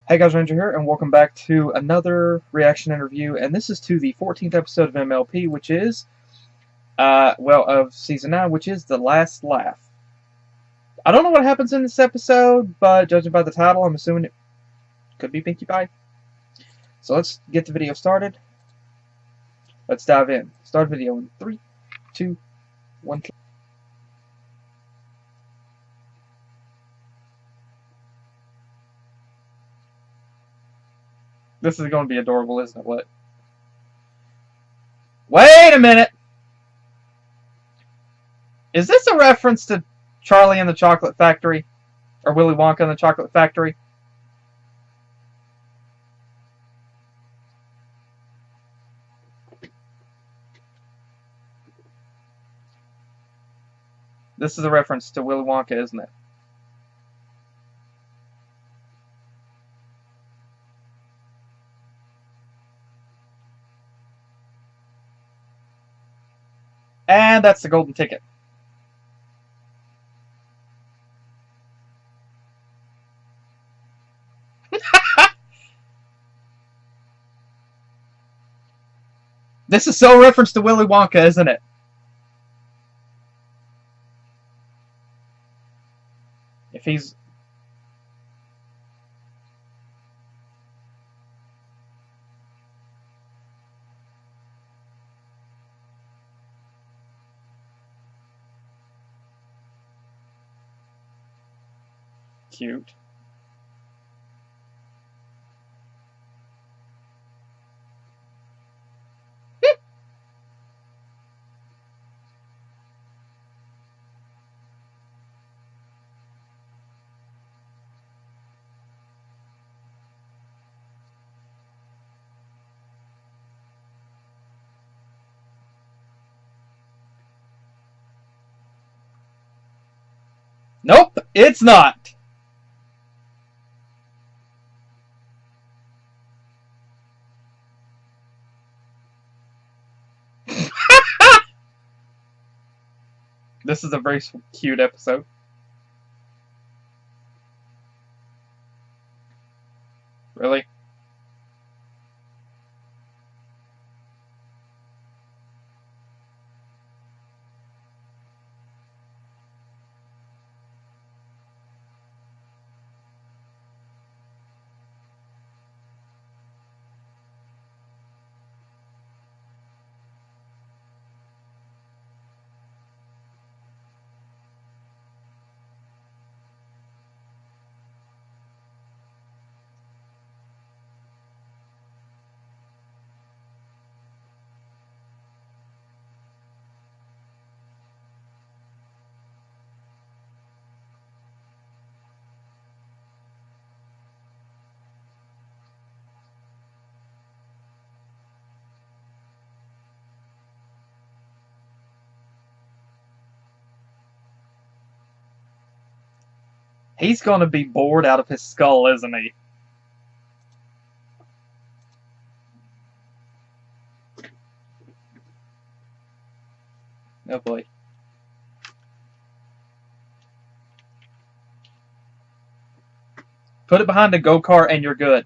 Hey guys, Ranger here, and welcome back to another reaction interview, and this is to the 14th episode of MLP, which is, of Season 9, which is The Last Laugh. I don't know what happens in this episode, but judging by the title, I'm assuming it could be Pinkie Pie. So let's get the video started. Let's dive in. Start video in 3, 2, 1. This is going to be adorable, isn't it? What? Wait a minute! Is this a reference to Charlie and the Chocolate Factory? Or Willy Wonka and the Chocolate Factory? This is a reference to Willy Wonka, isn't it? And that's the golden ticket. This is so a reference to Willy Wonka, isn't it? If he's... cute. Nope, it's not. This is a very cute episode. Really? He's gonna be bored out of his skull, isn't he? Oh boy. Put it behind a go-kart and you're good.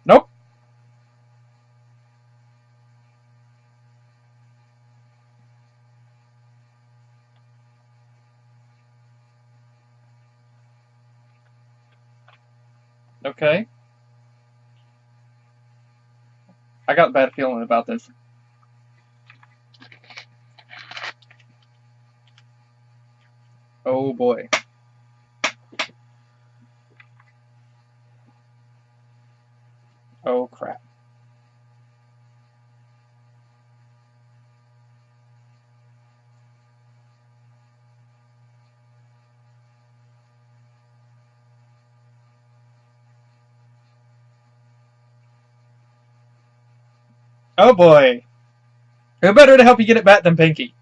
Nope. Okay. I got a bad feeling about this. Oh boy. Oh crap. Oh boy. Who better to help you get it back than Pinkie?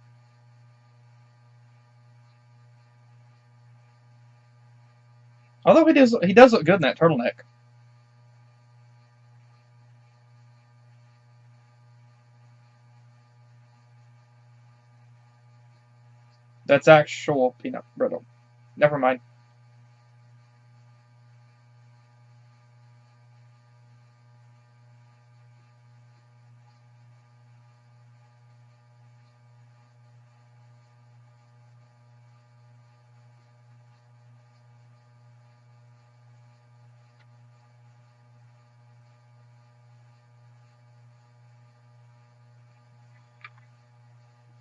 Although he does look good in that turtleneck. That's actual peanut brittle. Never mind.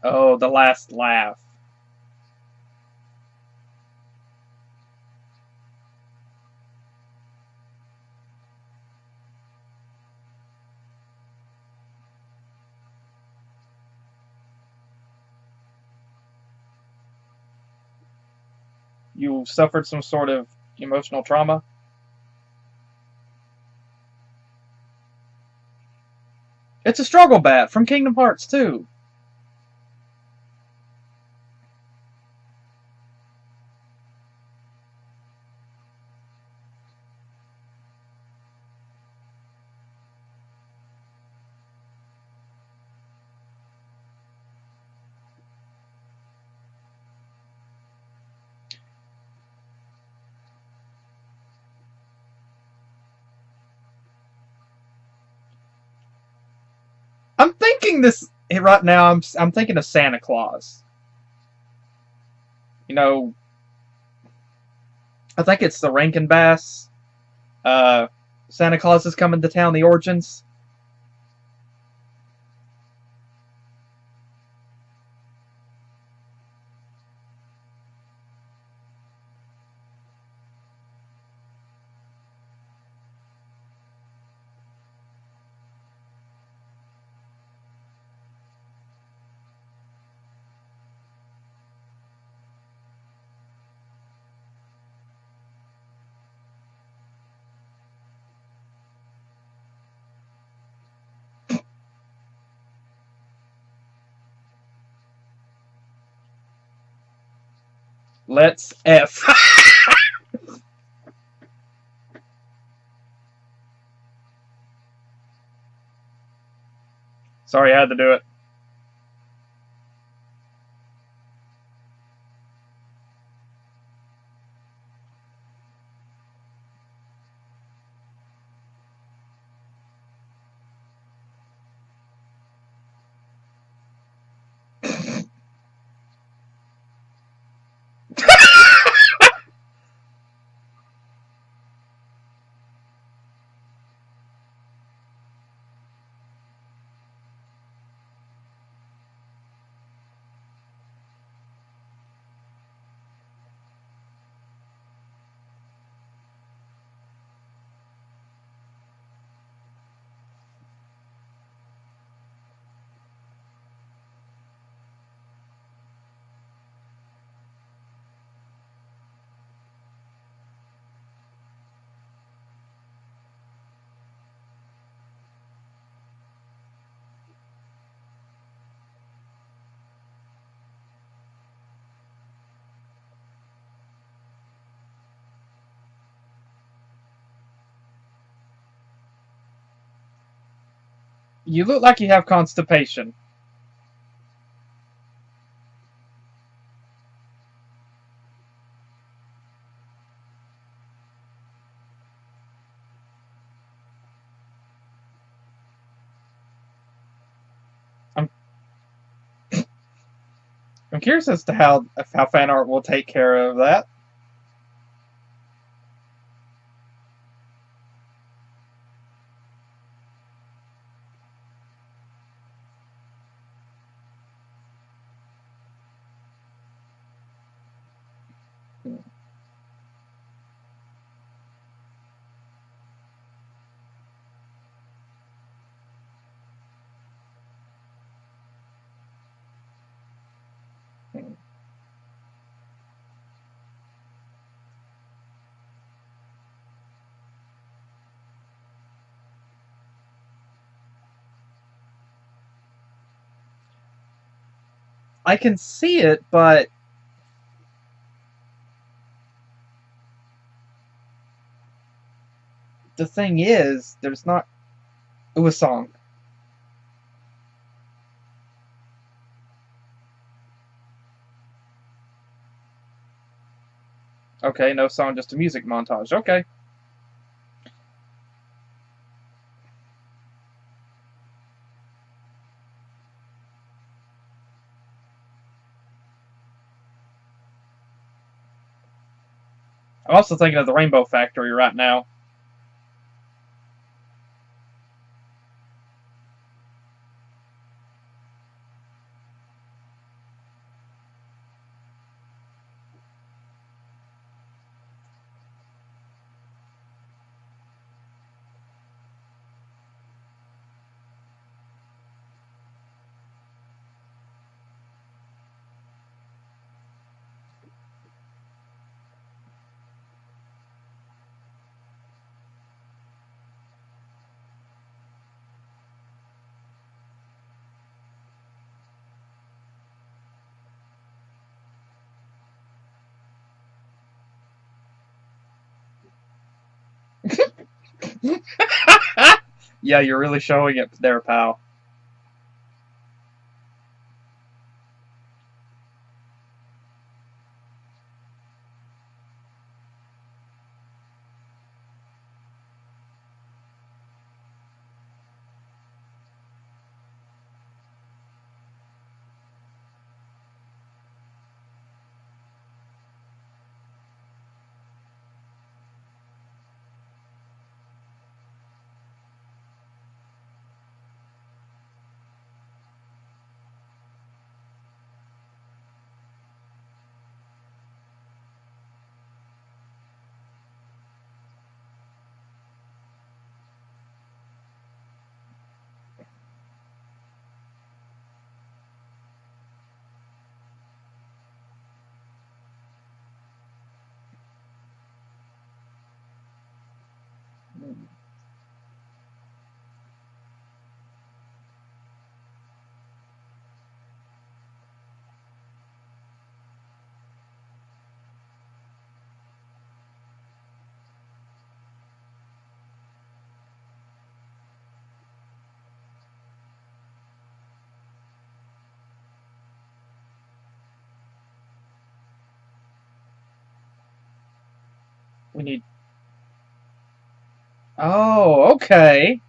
Oh, the last laugh. You suffered some sort of emotional trauma. It's a struggle bat from Kingdom Hearts 2. I'm thinking this right now. I'm thinking of Santa Claus. You know, I think it's the Rankin Bass. Uh, Santa Claus is coming to town. The origins. Let's F. Sorry, I had to do it. You look like you have constipation. I'm I'm curious as to how fan art will take care of that. I can see it, but the thing is, there's not. It was song. Okay, no song, just a music montage. Okay. I'm also thinking of the Rainbow Factory right now. Yeah, you're really showing it there, pal. We need. Oh, okay.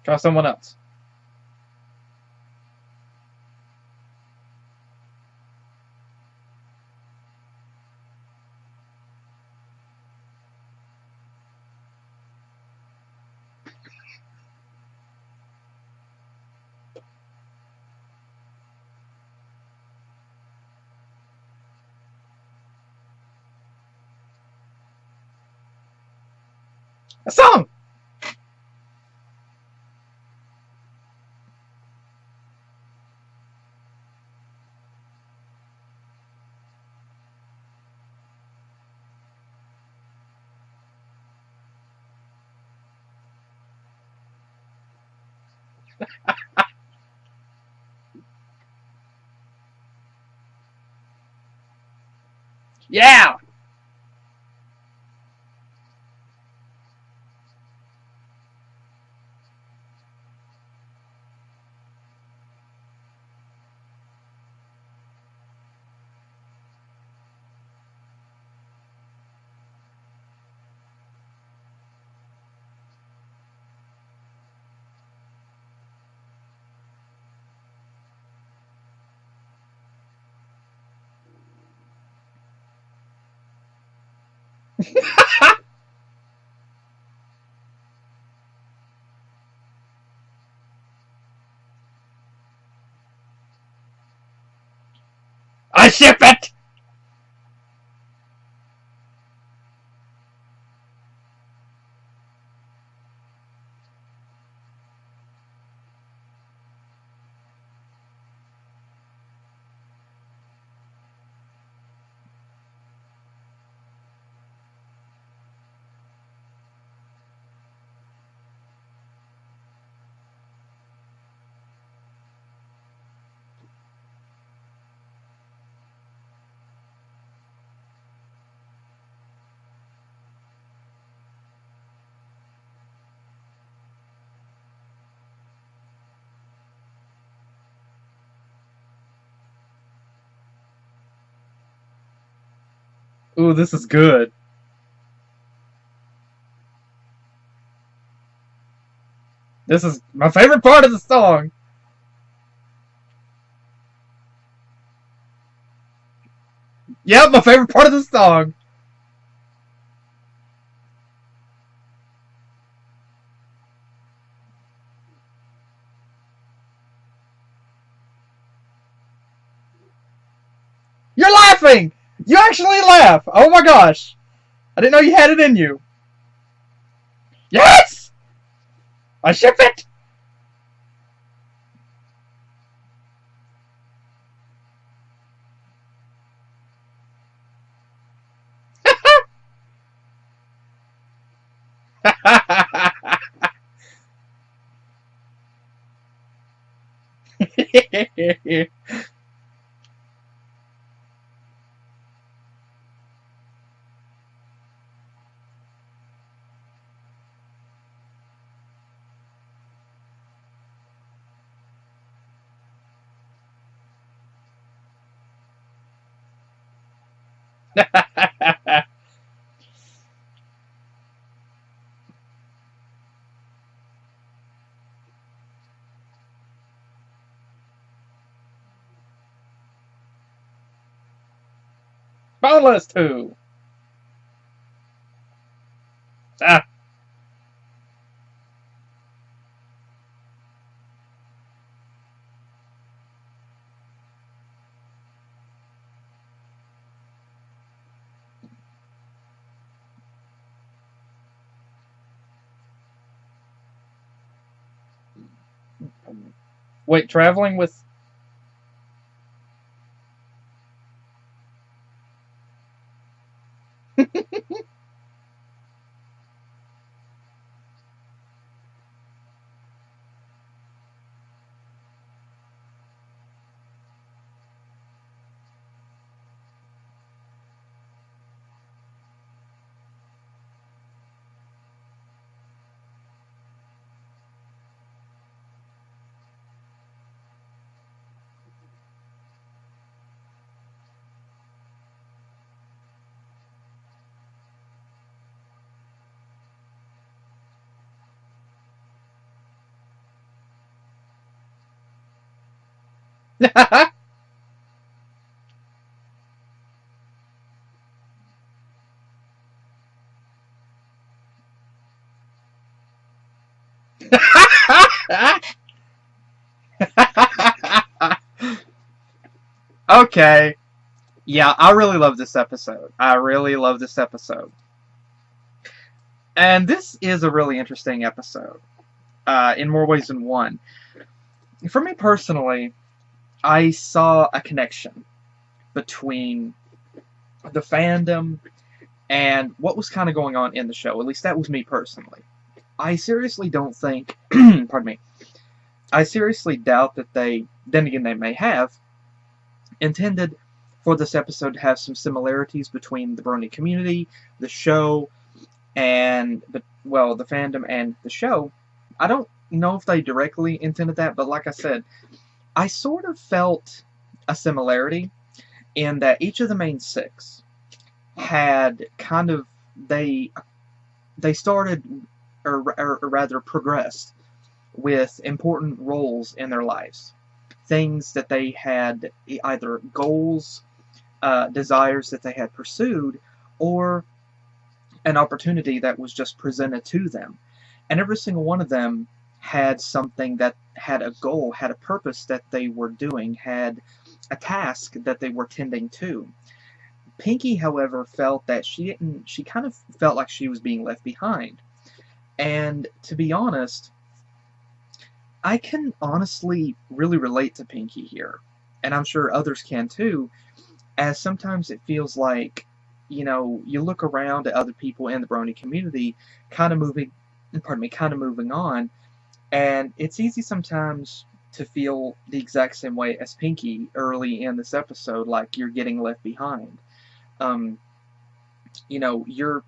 Try someone else. A song. Yeah. ship it! Ooh, this is good. This is my favorite part of the song. Yep, my favorite part of the song. You're laughing! You actually laugh! Oh my gosh! I didn't know you had it in you. Yes! I ship it! Boneless too. Ah. Wait, traveling with. Okay. Yeah, I really love this episode. I really love this episode. And this is a really interesting episode, in more ways than one. For me personally, I saw a connection between the fandom and what was kind of going on in the show. At least that was me personally. I seriously don't think, pardon me, I seriously doubt that they, then again, they may have, intended for this episode to have some similarities between the Brony community, the show, and the fandom and the show. I don't know if they directly intended that, but like I said, I sort of felt a similarity in that each of the main six had kind of they started or rather progressed with important roles in their lives, things that they had either goals, desires that they had pursued, or an opportunity that was just presented to them. And every single one of them had something that had a goal, had a purpose that they were doing, had a task that they were tending to. Pinky, however, felt that she kind of felt like she was being left behind. And to be honest, I can honestly really relate to Pinky here. And I'm sure others can too, as sometimes it feels like, you look around at other people in the brony community kind of moving on, and it's easy sometimes to feel the exact same way as Pinky early in this episode, like you're getting left behind. Um, you know, you're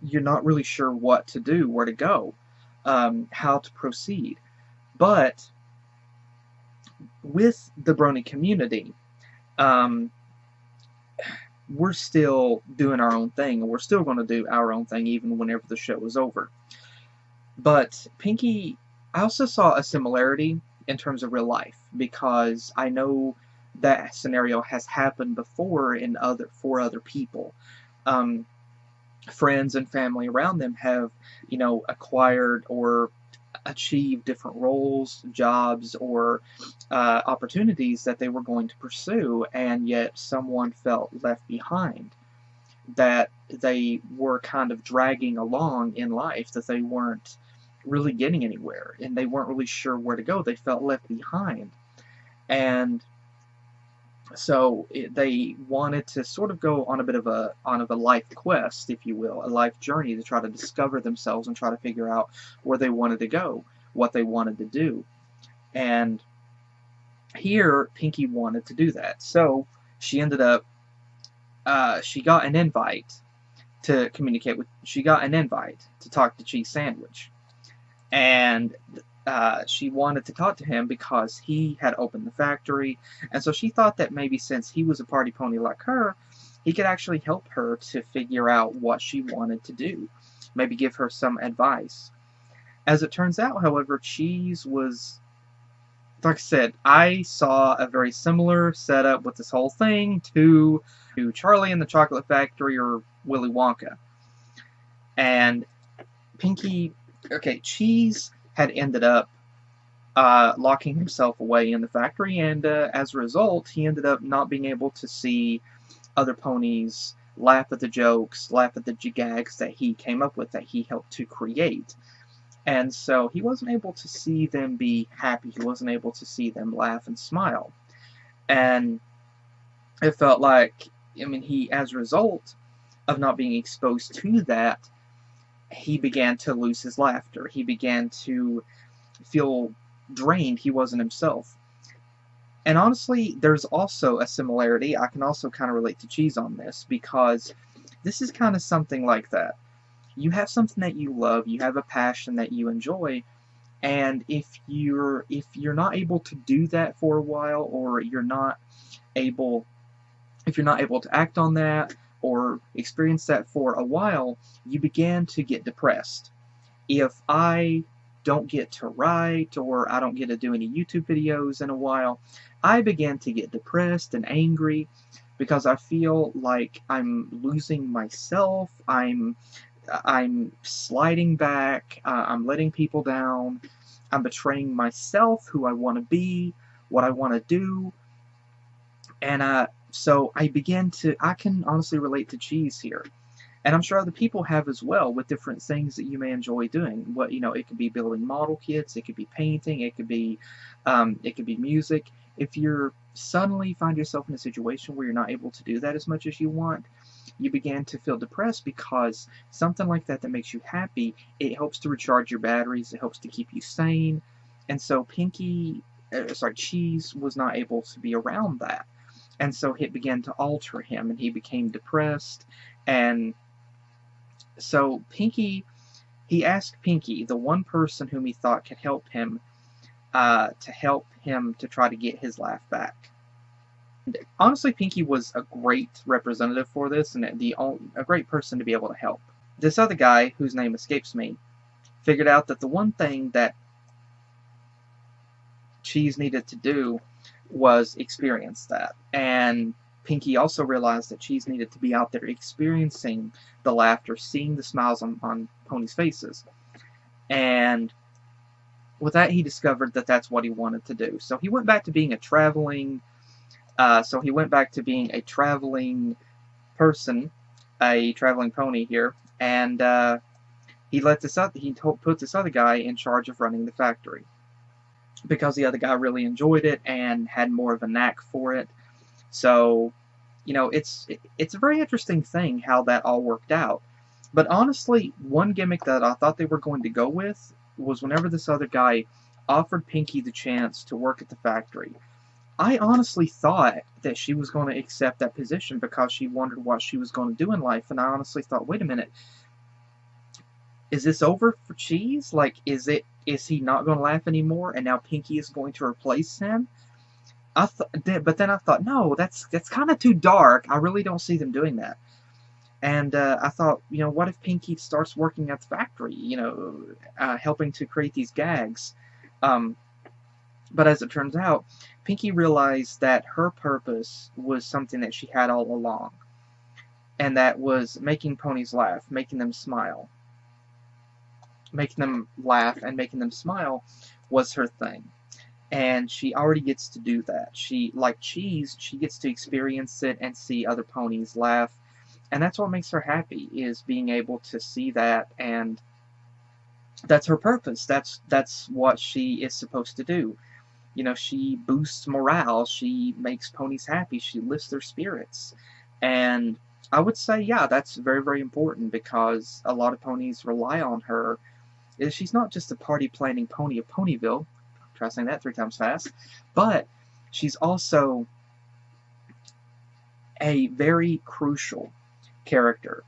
you're not really sure what to do, where to go, how to proceed. But with the brony community, um, we're still doing our own thing, and we're still going to do our own thing even whenever the show is over. But Pinky, I also saw a similarity in terms of real life, because I know that scenario has happened before for other people. Um, Friends and family around them have, acquired or achieved different roles, jobs, or opportunities that they were going to pursue, and yet someone felt left behind, that they were kind of dragging along in life, that they weren't really getting anywhere, and they weren't really sure where to go. They felt left behind. And so they wanted to sort of go on a bit of a life quest, if you will, a life journey, to try to discover themselves and try to figure out where they wanted to go, what they wanted to do. And here, Pinky wanted to do that. So she ended up, she got an invite to communicate with, she got an invite to talk to Cheese Sandwich. And she wanted to talk to him because he had opened the factory, and so she thought that maybe since he was a party pony like her, he could actually help her to figure out what she wanted to do, maybe give her some advice. As it turns out, however, Cheese was, like I said, I saw a very similar setup with this whole thing to Charlie and the Chocolate Factory or Willy Wonka. And Cheese had ended up locking himself away in the factory, and as a result, he ended up not being able to see other ponies laugh at the jokes, laugh at the gags that he came up with, that he helped to create. And so he wasn't able to see them be happy. He wasn't able to see them laugh and smile. And it felt like, as a result of not being exposed to that, he began to lose his laughter. He began to feel drained. He wasn't himself. And honestly, there's also a similarity. I can also kind of relate to Cheese on this, because this is kind of something like that. You have something that you love, you have a passion that you enjoy, and if you're not able to do that for a while, or if you're not able to act on that or experience that for a while, you begin to get depressed. If I don't get to write, or I don't get to do any YouTube videos in a while, I began to get depressed and angry, because I feel like I'm losing myself, I'm sliding back, I'm letting people down, I'm betraying myself, who I want to be, what I want to do. And so I can honestly relate to Cheese here. And I'm sure other people have as well, with different things that you may enjoy doing. It could be building model kits, it could be painting, it could be music. If you're suddenly find yourself in a situation where you're not able to do that as much as you want, you begin to feel depressed, because something like that makes you happy, it helps to recharge your batteries, it helps to keep you sane. And so Cheese was not able to be around that. And so it began to alter him, and he became depressed. And so he asked Pinky, the one person whom he thought could help him, to try to get his laugh back. And honestly, Pinky was a great representative for this, and a great person to be able to help. This other guy, whose name escapes me, figured out that the one thing that Cheese needed to do was experience that. And Pinky also realized that Cheese needed to be out there experiencing the laughter, seeing the smiles on ponies' faces. And with that, he discovered that that's what he wanted to do. So he went back to being a traveling. So he went back to being a traveling person, a traveling pony here, and put this other guy in charge of running the factory because the other guy really enjoyed it and had more of a knack for it. So, it's a very interesting thing how that all worked out. But honestly, one gimmick that I thought they were going to go with was whenever this other guy offered Pinky the chance to work at the factory. I honestly thought that she was going to accept that position because she wondered what she was going to do in life, and I honestly thought, wait a minute, is this over for Cheese? Like, is he not going to laugh anymore, and now Pinky is going to replace him? But then I thought, no, that's kind of too dark. I really don't see them doing that. And I thought, what if Pinky starts working at the factory, helping to create these gags? But as it turns out, Pinky realized that her purpose was something that she had all along, and that was making ponies laugh, making them smile. Making them laugh and making them smile was her thing. And she already gets to do that. She, like Cheese, she gets to experience it and see other ponies laugh. And that's what makes her happy, is being able to see that, and that's her purpose. That's what she is supposed to do. She boosts morale, she makes ponies happy, she lifts their spirits. And I would say, yeah, that's very, very important because a lot of ponies rely on her. She's not just a party-planning pony of Ponyville, try saying that 3 times fast, but she's also a very crucial character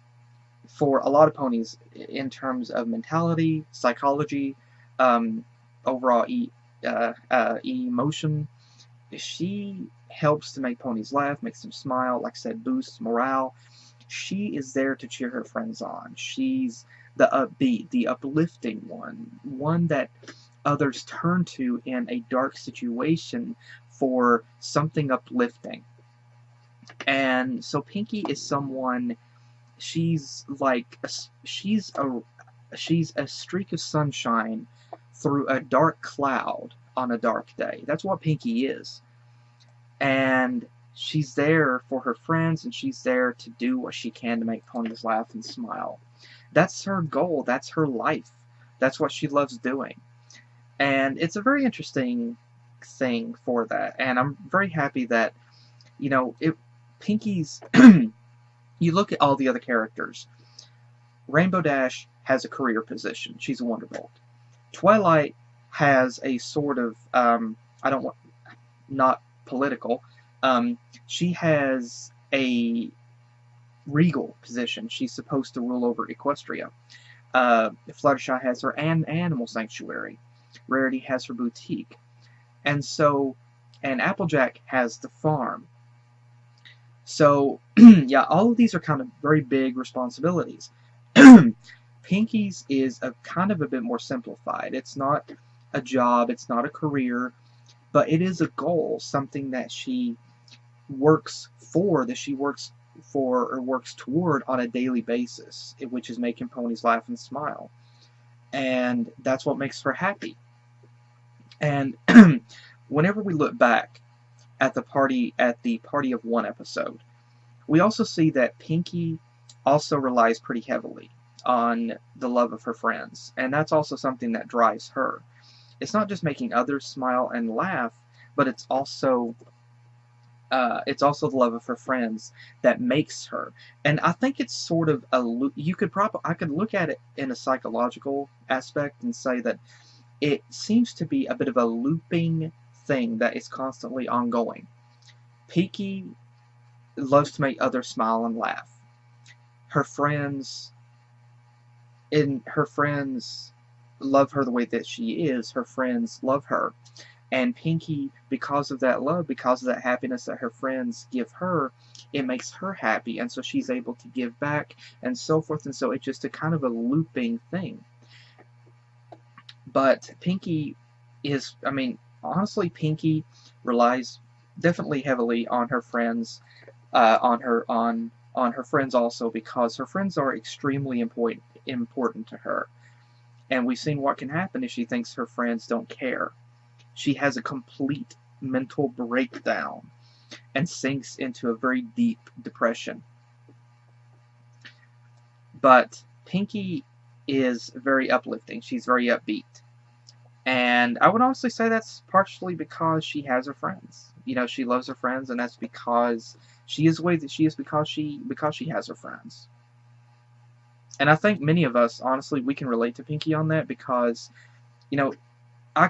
for a lot of ponies in terms of mentality, psychology, overall emotion. She helps to make ponies laugh, makes them smile, like I said, boosts morale. She is there to cheer her friends on. She's the upbeat, the uplifting one that others turn to in a dark situation for something uplifting. And so Pinky is someone, she's a streak of sunshine through a dark cloud on a dark day. That's what Pinky is. And she's there for her friends, and she's there to do what she can to make ponies laugh and smile. That's her goal. That's her life. That's what she loves doing. And it's a very interesting thing for that. And I'm very happy that, Pinky's... You look at all the other characters. Rainbow Dash has a career position. She's a Wonderbolt. Twilight has a sort of, not political. She has a regal position. She's supposed to rule over Equestria. Fluttershy has her animal sanctuary. Rarity has her boutique. And Applejack has the farm. So, yeah, all of these are kind of very big responsibilities. Pinky's is kind of a bit more simplified. It's not a job, it's not a career, but it is a goal, something that she works for, or works toward on a daily basis, which is making ponies laugh and smile. And that's what makes her happy. And whenever we look back at the Party of One episode, we also see that Pinky also relies pretty heavily on the love of her friends, and that's also something that drives her. It's not just making others smile and laugh, but it's also the love of her friends that makes her. And I think it's sort of I could look at it in a psychological aspect and say that it seems to be a bit of a looping thing that is constantly ongoing. Pinky loves to make others smile and laugh. Her friends love her the way that she is. Her friends love her. And Pinky, because of that love, because of that happiness that her friends give her, it makes her happy, and so she's able to give back, and so forth, and so it's just a kind of a looping thing. But Pinky is, honestly, Pinky relies definitely heavily on her friends, on her friends also, because her friends are extremely important to her. And we've seen what can happen if she thinks her friends don't care. She has a complete mental breakdown and sinks into a very deep depression. But Pinky is very uplifting. She's very upbeat. And I would honestly say that's partially because she has her friends. You know, she loves her friends, and that's because she is the way that she is because she has her friends. And I think many of us, honestly, we can relate to Pinky on that because, you know, I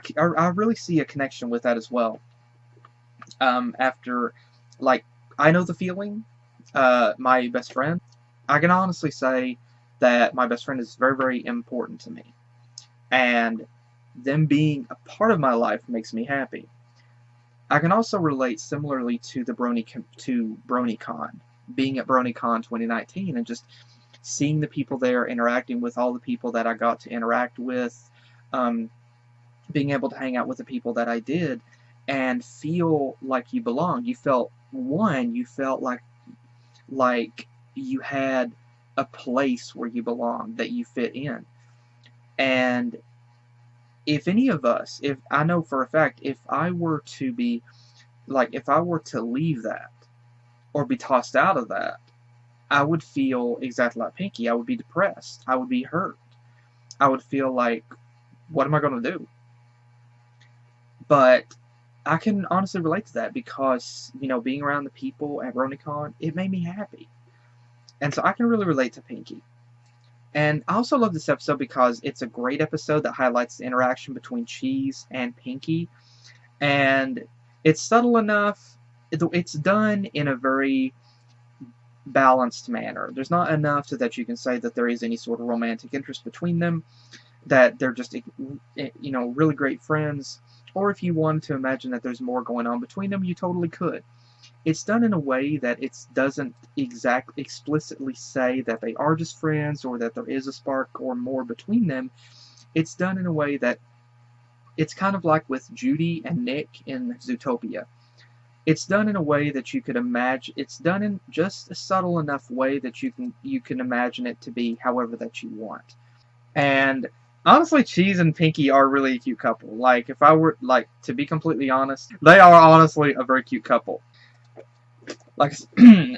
really see a connection with that as well. After, like, I know the feeling, my best friend, I can honestly say that my best friend is very, very important to me. And them being a part of my life makes me happy. I can also relate similarly to BronyCon, being at BronyCon 2019 and just seeing the people there, interacting with all the people that I got to interact with, being able to hang out with the people that I did, and feel like you belonged. You felt like you had a place where you belonged, that you fit in. And if any of us, if I know for a fact, if I were to leave that or be tossed out of that, I would feel exactly like Pinky. I would be depressed. I would be hurt. I would feel like, what am I going to do? But I can honestly relate to that because, you know, being around the people at BronyCon, it made me happy. And so I can really relate to Pinky. And I also love this episode because it's a great episode that highlights the interaction between Cheese and Pinky. And it's subtle enough. It's done in a very balanced manner. There's not enough so that you can say that there is any sort of romantic interest between them, that they're just, you know, really great friends. Or if you wanted to imagine that there's more going on between them, you totally could. It's done in a way that it doesn't explicitly say that they are just friends or that there is a spark or more between them. It's done in a way that it's kind of like with Judy and Nick in Zootopia. It's done in a way that you could imagine. It's done in just a subtle enough way that you can imagine it to be however that you want. And honestly, Cheese and Pinky are really a cute couple. Like, if I were, like, to be completely honest, they are honestly a very cute couple. Like,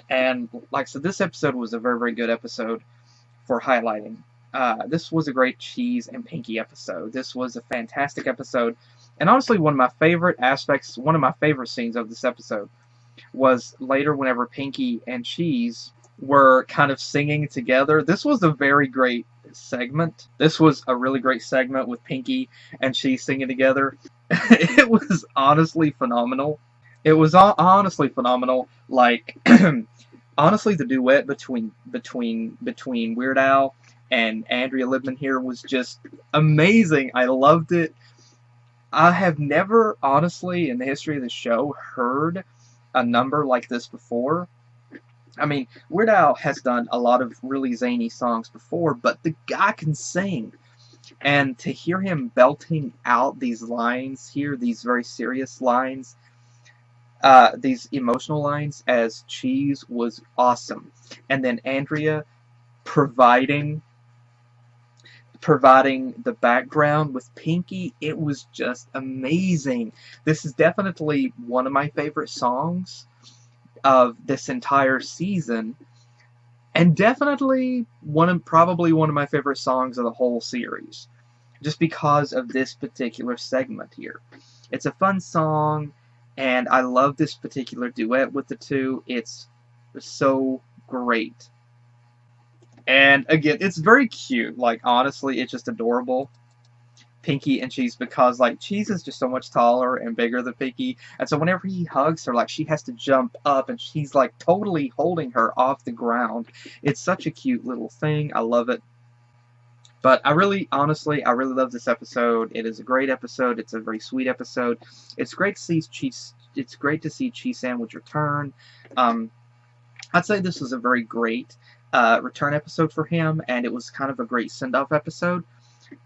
and like, so this episode was a very, very good episode for highlighting. This was a great Cheese and Pinky episode. This was a fantastic episode. And honestly, one of my favorite aspects, one of my favorite scenes of this episode was later whenever Pinky and Cheese were kind of singing together. This was a very great segment. This was a really great segment with Pinky and Cheese singing together. It was honestly phenomenal. It was honestly phenomenal. Like, honestly, the duet between Weird Al and Andrea Libman here was just amazing. I loved it. I have never, honestly, in the history of the show, heard a number like this before. I mean, Weird Al has done a lot of really zany songs before, but the guy can sing. And to hear him belting out these lines here, these very serious lines, these emotional lines as Cheese, was awesome. And then Andrea providing the background with Pinky, it was just amazing. This is definitely one of my favorite songs of this entire season, and definitely probably one of my favorite songs of the whole series, just because of this particular segment here. It's a fun song, and I love this particular duet with the two. It's so great. And again, it's very cute. Like, honestly, it's just adorable. Pinky and Cheese, because, like, Cheese is just so much taller and bigger than Pinky, and so whenever he hugs her, like, she has to jump up, and she's, like, totally holding her off the ground. It's such a cute little thing. I love it. But honestly, I really love this episode. It is a great episode. It's a very sweet episode. It's great to see Cheese Sandwich return. I'd say this was a very great return episode for him, and it was kind of a great send-off episode.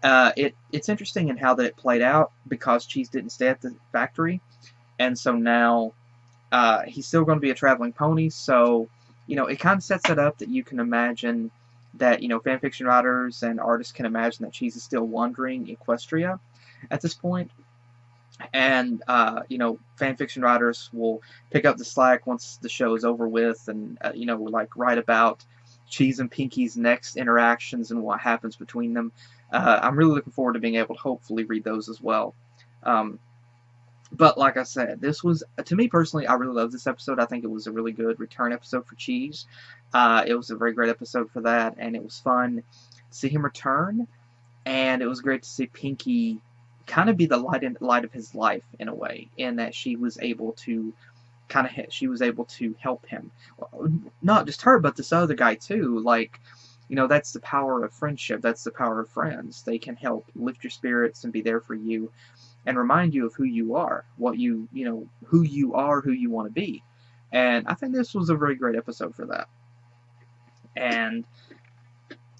It's interesting in how that it played out, because Cheese didn't stay at the factory, and so now he's still going to be a traveling pony, so, you know, it kind of sets it up that you can imagine that, fan fiction writers and artists can imagine that Cheese is still wandering Equestria at this point. And, fan fiction writers will pick up the slack once the show is over with and, like write about Cheese and Pinky's next interactions and what happens between them. I'm really looking forward to being able to hopefully read those as well. But like I said, this was, to me personally, I really love this episode. I think it was a really good return episode for Cheese. It was a very great episode for that, and it was fun to see him return, and it was great to see Pinky kind of be the light of his life in a way, in that she was able to help him. Not just her, but this other guy too. Like, that's the power of friendship. That's the power of friends. They can help lift your spirits and be there for you and remind you of who you are, who you are, who you want to be. And I think this was a very great episode for that. And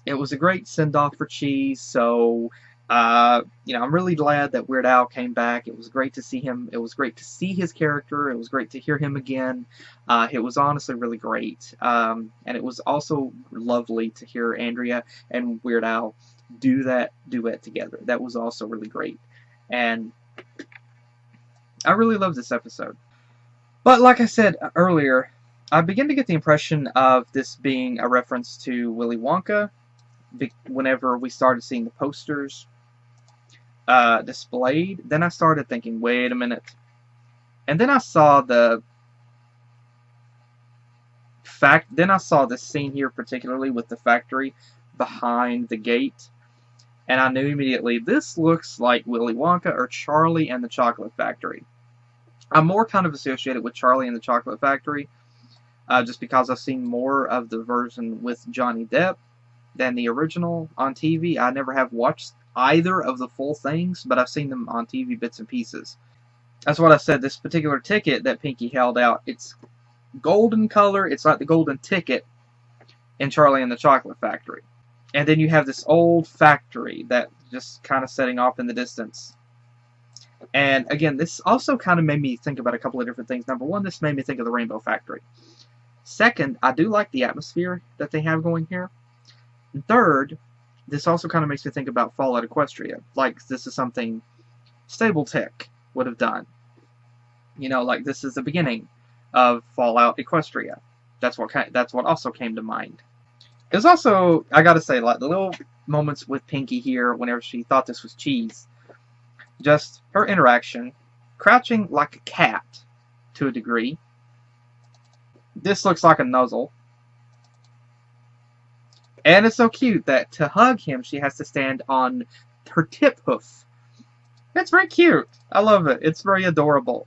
it was a great send-off for Cheese, so, I'm really glad that Weird Al came back. It was great to see him. It was great to see his character. It was great to hear him again. It was honestly really great. And it was also lovely to hear Andrea and Weird Al do that duet together. That was also really great. And I really love this episode. But like I said earlier, I begin to get the impression of this being a reference to Willy Wonka whenever we started seeing the posters displayed. Then I started thinking, wait a minute. And then I saw this scene here, particularly with the factory behind the gate. And I knew immediately, this looks like Willy Wonka or Charlie and the Chocolate Factory. I'm more kind of associated with Charlie and the Chocolate Factory, just because I've seen more of the version with Johnny Depp than the original on TV. I never have watched either of the full things, but I've seen them on TV bits and pieces. That's what I said. This particular ticket that Pinky held out, it's golden color. It's like the golden ticket in Charlie and the Chocolate Factory. And then you have this old factory that just kind of setting off in the distance. And again, this also kind of made me think about a couple of different things. Number one, this made me think of the Rainbow Factory. Second, I do like the atmosphere that they have going here. And third, this also kind of makes me think about Fallout Equestria. Like, this is something Stable Tech would have done. Like, this is the beginning of Fallout Equestria. That's what also came to mind. It was also, I gotta say, like, the little moments with Pinky here whenever she thought this was Cheese. Just her interaction. Crouching like a cat, to a degree. This looks like a nuzzle. And it's so cute that to hug him, she has to stand on her tip hoof. It's very cute. I love it. It's very adorable.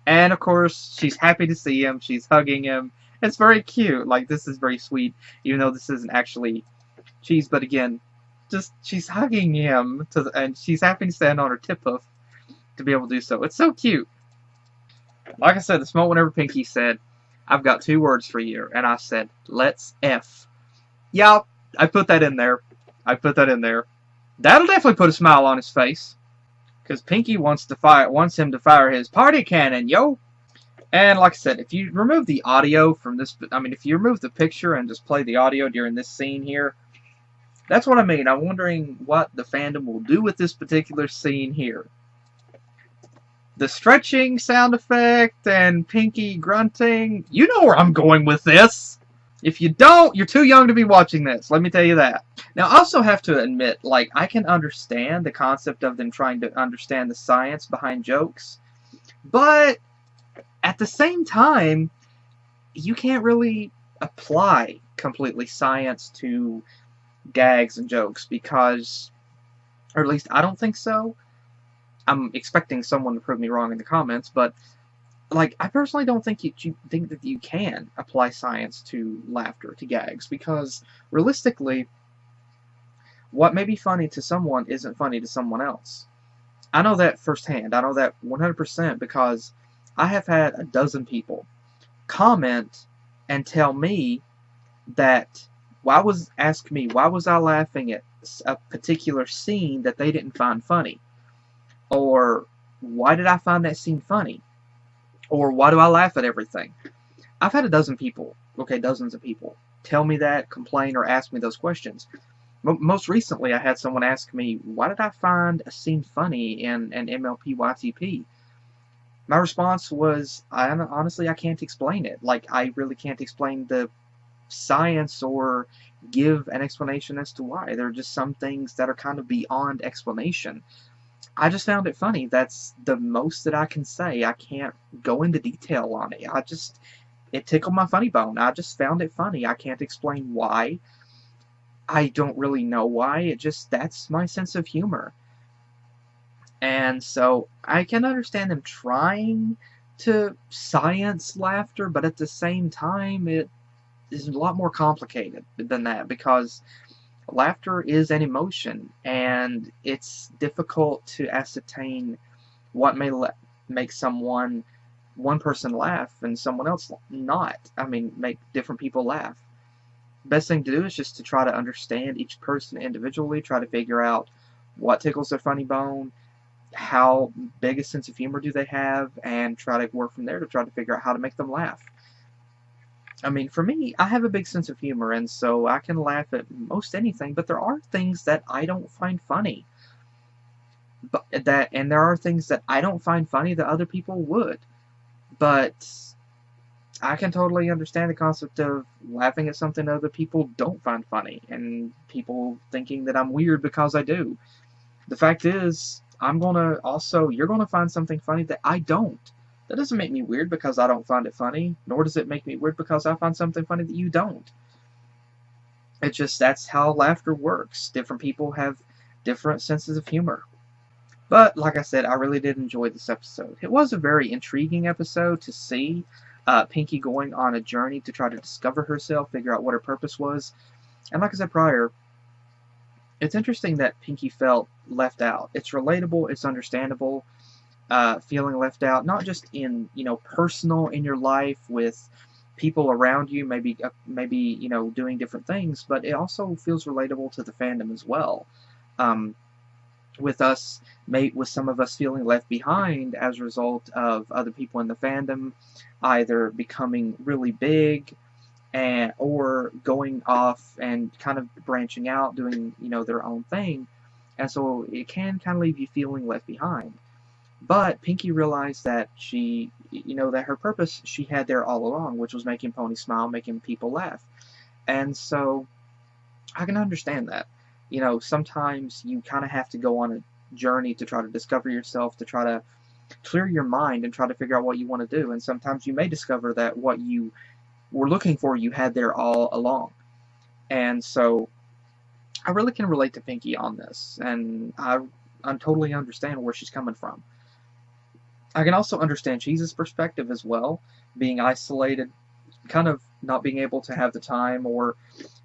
And, of course, she's happy to see him. She's hugging him. It's very cute. Like, this is very sweet, even though this isn't actually Cheese. But again, just she's hugging him, and she's happy to stand on her tip hoof to be able to do so. It's so cute. Like I said, this moment whenever Pinky said, "I've got 2 words for you," and I said, "Let's F." Yeah, I put that in there. That'll definitely put a smile on his face, because Pinky wants him to fire his party cannon, yo. And like I said, if you remove the audio from this, if you remove the picture and just play the audio during this scene here, that's what I mean. I'm wondering what the fandom will do with this particular scene here. The stretching sound effect and Pinky grunting, you know where I'm going with this. If you don't, you're too young to be watching this, let me tell you that. Now, I also have to admit, like, I can understand the concept of them trying to understand the science behind jokes, but at the same time, you can't really apply completely science to gags and jokes because, or at least I don't think so. I'm expecting someone to prove me wrong in the comments, but like, I personally don't think that you can apply science to laughter, to gags, because realistically, what may be funny to someone isn't funny to someone else. I know that firsthand. I know that 100% because I have had a dozen people comment and tell me that ask me why was I laughing at a particular scene that they didn't find funny, or why did I find that scene funny, or why do I laugh at everything. I've had a dozen people, okay, dozens of people tell me that, complain, or ask me those questions. Most recently, I had someone ask me, why did I find a scene funny in an MLP YTP? My response was, honestly, I can't explain it. Like, I really can't explain the science or give an explanation as to why. There are just some things that are kind of beyond explanation. I just found it funny. That's the most that I can say. I can't go into detail on it. It tickled my funny bone. I just found it funny. I can't explain why. I don't really know why. That's my sense of humor. And so I can understand them trying to science laughter, but at the same time, it is a lot more complicated than that, because laughter is an emotion, and it's difficult to ascertain what may make one person laugh and someone else not. I mean, make different people laugh. Best thing to do is just to try to understand each person individually, try to figure out what tickles their funny bone, how big a sense of humor do they have, and try to work from there to try to figure out how to make them laugh. I mean, for me, I have a big sense of humor, and so I can laugh at most anything, but there are things that I don't find funny. And there are things that I don't find funny that other people would. But I can totally understand the concept of laughing at something other people don't find funny, and people thinking that I'm weird because I do. The fact is, you're gonna find something funny that I don't. That doesn't make me weird because I don't find it funny, nor does it make me weird because I find something funny that you don't. That's how laughter works. Different people have different senses of humor. But, like I said, I really did enjoy this episode. It was a very intriguing episode to see Pinky going on a journey to try to discover herself, figure out what her purpose was. And like I said prior, it's interesting that Pinky felt left out. It's relatable, it's understandable, feeling left out, not just in, personal in your life with people around you, maybe doing different things, but it also feels relatable to the fandom as well. With some of us feeling left behind as a result of other people in the fandom either becoming really big or going off and kind of branching out, doing their own thing, and so it can kind of leave you feeling left behind. But Pinky realized that that her purpose she had there all along, which was making Pony smile, making people laugh, and so I can understand that. Sometimes you kind of have to go on a journey to try to discover yourself, to try to clear your mind and try to figure out what you want to do. And sometimes you may discover that what you were looking for, you had there all along. And so I really can relate to Pinky on this, and I totally understand where she's coming from. I can also understand Cheese's perspective as well, being isolated, kind of not being able to have the time or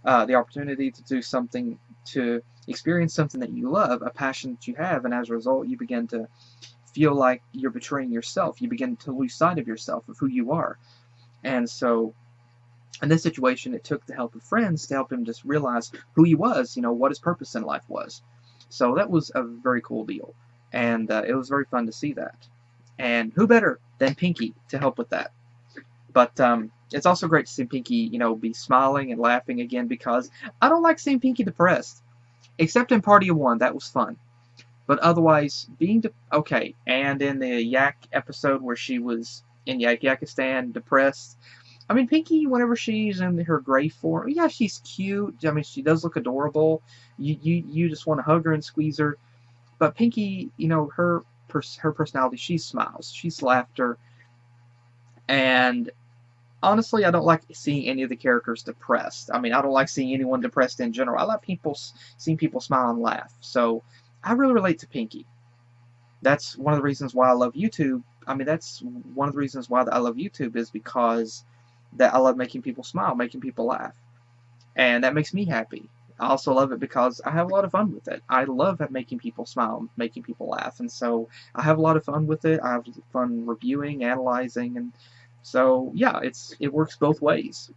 the opportunity to do something, to experience something that you love, a passion that you have, and as a result you begin to feel like you're betraying yourself. You begin to lose sight of yourself, of who you are. And so in this situation, it took the help of friends to help him just realize who he was, what his purpose in life was. So that was a very cool deal, and it was very fun to see that. And who better than Pinky to help with that? But it's also great to see Pinky, be smiling and laughing again, because I don't like seeing Pinky depressed. Except in Party of One, that was fun. But otherwise, okay, and in the Yak episode where she was in Yakistan, depressed. I mean, Pinky, whenever she's in her gray form, yeah, she's cute. I mean, she does look adorable. You just want to hug her and squeeze her. But Pinky, her personality, she smiles, she's laughter, and honestly, I don't like seeing any of the characters depressed. I mean, I don't like seeing anyone depressed in general. I like seeing people smile and laugh. So I really relate to Pinky. That's one of the reasons why I love YouTube. I mean, that's one of the reasons why I love YouTube, is because that I love making people smile, making people laugh. And that makes me happy. I also love it because I have a lot of fun with it. I love making people smile, making people laugh. And so I have a lot of fun with it. I have fun reviewing, analyzing, and so yeah, it works both ways.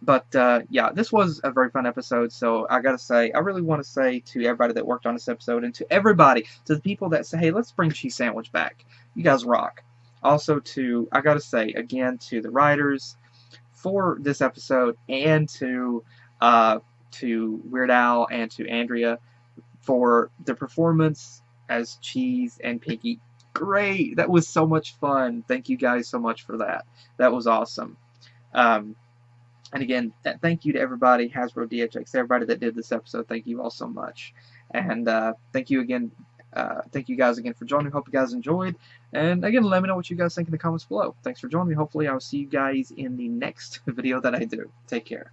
But yeah, this was a very fun episode, so I gotta say, I really want to say to everybody that worked on this episode, and to everybody, to the people that say, hey, let's bring Cheese Sandwich back. You guys rock. Also I gotta say, again, to the writers, for this episode, and to Weird Al and to Andrea for the performance as Cheese and Pinky. Great! That was so much fun. Thank you guys so much for that. That was awesome. And again, thank you to everybody, Hasbro, DHX, everybody that did this episode. Thank you all so much. And thank you again. Thank you guys again for joining. Hope you guys enjoyed. And again, let me know what you guys think in the comments below. Thanks for joining me. Hopefully, I'll see you guys in the next video that I do. Take care.